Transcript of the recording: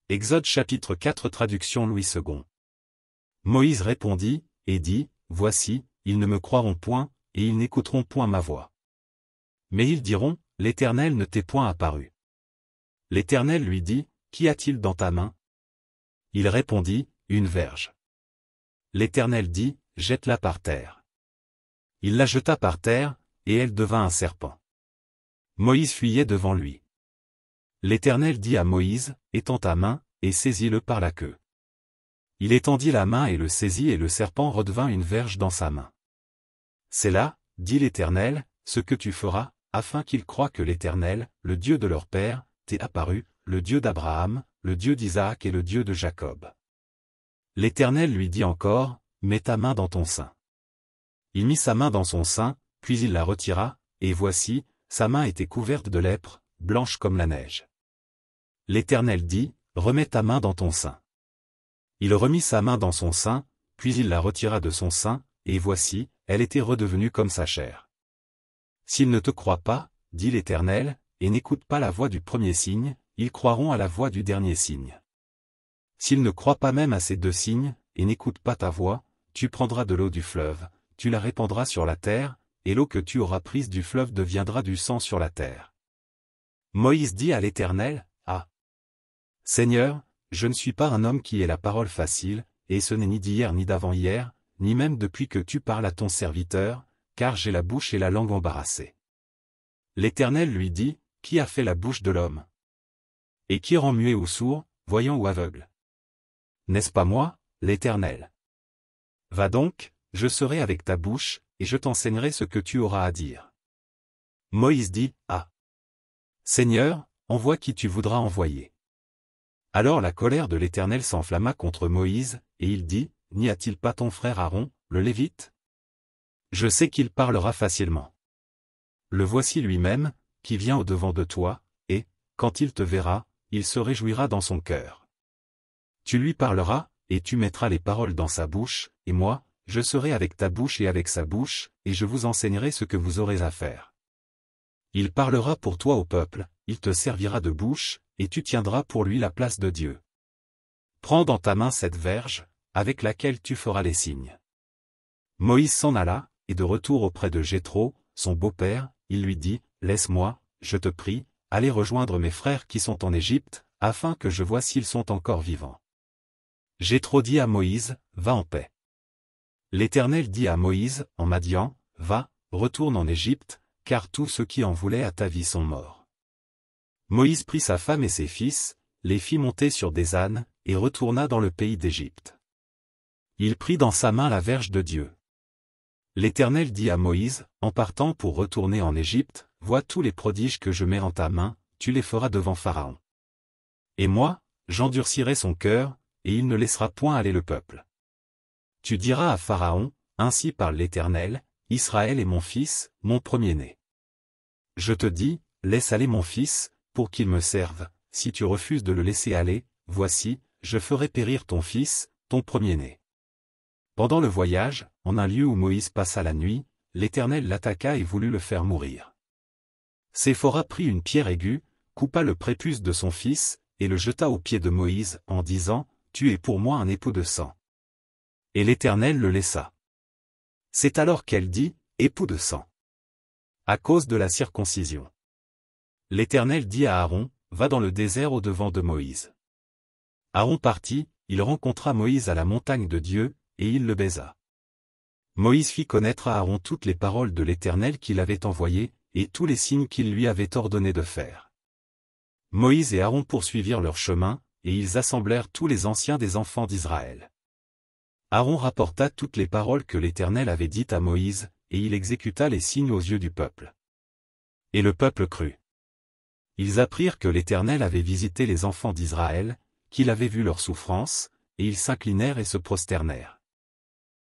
Exode chapitre 4 traduction Louis II. Moïse répondit, et dit, Voici, ils ne me croiront point, et ils n'écouteront point ma voix. Mais ils diront, L'Éternel ne t'est point apparu. L'Éternel lui dit, Qu'y a-t-il dans ta main? Il répondit, Une verge. L'Éternel dit, Jette-la par terre. Il la jeta par terre, et elle devint un serpent. Moïse fuyait devant lui. L'Éternel dit à Moïse, Étends ta main, et saisis-le par la queue. Il étendit la main et le saisit et le serpent redevint une verge dans sa main. C'est là, dit l'Éternel, ce que tu feras, afin qu'ils croient que l'Éternel, le Dieu de leur père, t'est apparu, le Dieu d'Abraham, le Dieu d'Isaac et le Dieu de Jacob. L'Éternel lui dit encore, Mets ta main dans ton sein. Il mit sa main dans son sein, puis il la retira, et voici, sa main était couverte de lèpre, blanche comme la neige. L'Éternel dit, Remets ta main dans ton sein. Il remit sa main dans son sein, puis il la retira de son sein, et voici, elle était redevenue comme sa chair. S'ils ne te croient pas, dit l'Éternel, et n'écoutent pas la voix du premier signe, ils croiront à la voix du dernier signe. S'ils ne croient pas même à ces deux signes, et n'écoutent pas ta voix, tu prendras de l'eau du fleuve, tu la répandras sur la terre, et l'eau que tu auras prise du fleuve deviendra du sang sur la terre. Moïse dit à l'Éternel, Ah! Seigneur, je ne suis pas un homme qui ait la parole facile, et ce n'est ni d'hier ni d'avant-hier, ni même depuis que tu parles à ton serviteur, car j'ai la bouche et la langue embarrassées. L'Éternel lui dit, Qui a fait la bouche de l'homme? Et qui rend muet ou sourd, voyant ou aveugle? N'est-ce pas moi, l'Éternel? Va donc, je serai avec ta bouche, et je t'enseignerai ce que tu auras à dire. Moïse dit, Ah! Seigneur, envoie qui tu voudras envoyer. Alors la colère de l'Éternel s'enflamma contre Moïse, et il dit, N'y a-t-il pas ton frère Aaron, le Lévite? Je sais qu'il parlera facilement. Le voici lui-même, qui vient au-devant de toi, et, quand il te verra, il se réjouira dans son cœur. Tu lui parleras, et tu mettras les paroles dans sa bouche, et moi, je serai avec ta bouche et avec sa bouche, et je vous enseignerai ce que vous aurez à faire. Il parlera pour toi au peuple, il te servira de bouche, et tu tiendras pour lui la place de Dieu. Prends dans ta main cette verge, avec laquelle tu feras les signes. Moïse s'en alla, et de retour auprès de Jéthro, son beau-père, il lui dit, Laisse-moi, je te prie, aller rejoindre mes frères qui sont en Égypte, afin que je voie s'ils sont encore vivants. Jéthro dit à Moïse, Va en paix. L'Éternel dit à Moïse, en Madian, Va, retourne en Égypte, car tous ceux qui en voulaient à ta vie sont morts. Moïse prit sa femme et ses fils, les fit monter sur des ânes, et retourna dans le pays d'Égypte. Il prit dans sa main la verge de Dieu. L'Éternel dit à Moïse, en partant pour retourner en Égypte, Vois tous les prodiges que je mets en ta main, tu les feras devant Pharaon. Et moi, j'endurcirai son cœur, et il ne laissera point aller le peuple. Tu diras à Pharaon, Ainsi parle l'Éternel, Israël est mon fils, mon premier-né. Je te dis, laisse aller mon fils, pour qu'il me serve, si tu refuses de le laisser aller, voici, je ferai périr ton fils, ton premier-né. Pendant le voyage, en un lieu où Moïse passa la nuit, l'Éternel l'attaqua et voulut le faire mourir. Séphora prit une pierre aiguë, coupa le prépuce de son fils, et le jeta aux pieds de Moïse, en disant, Tu es pour moi un époux de sang. Et l'Éternel le laissa. C'est alors qu'elle dit, Époux de sang. À cause de la circoncision. L'Éternel dit à Aaron, Va dans le désert au-devant de Moïse. Aaron partit, il rencontra Moïse à la montagne de Dieu, et il le baisa. Moïse fit connaître à Aaron toutes les paroles de l'Éternel qu'il avait envoyées, et tous les signes qu'il lui avait ordonné de faire. Moïse et Aaron poursuivirent leur chemin, et ils assemblèrent tous les anciens des enfants d'Israël. Aaron rapporta toutes les paroles que l'Éternel avait dites à Moïse, et il exécuta les signes aux yeux du peuple. Et le peuple crut. Ils apprirent que l'Éternel avait visité les enfants d'Israël, qu'il avait vu leur souffrance, et ils s'inclinèrent et se prosternèrent.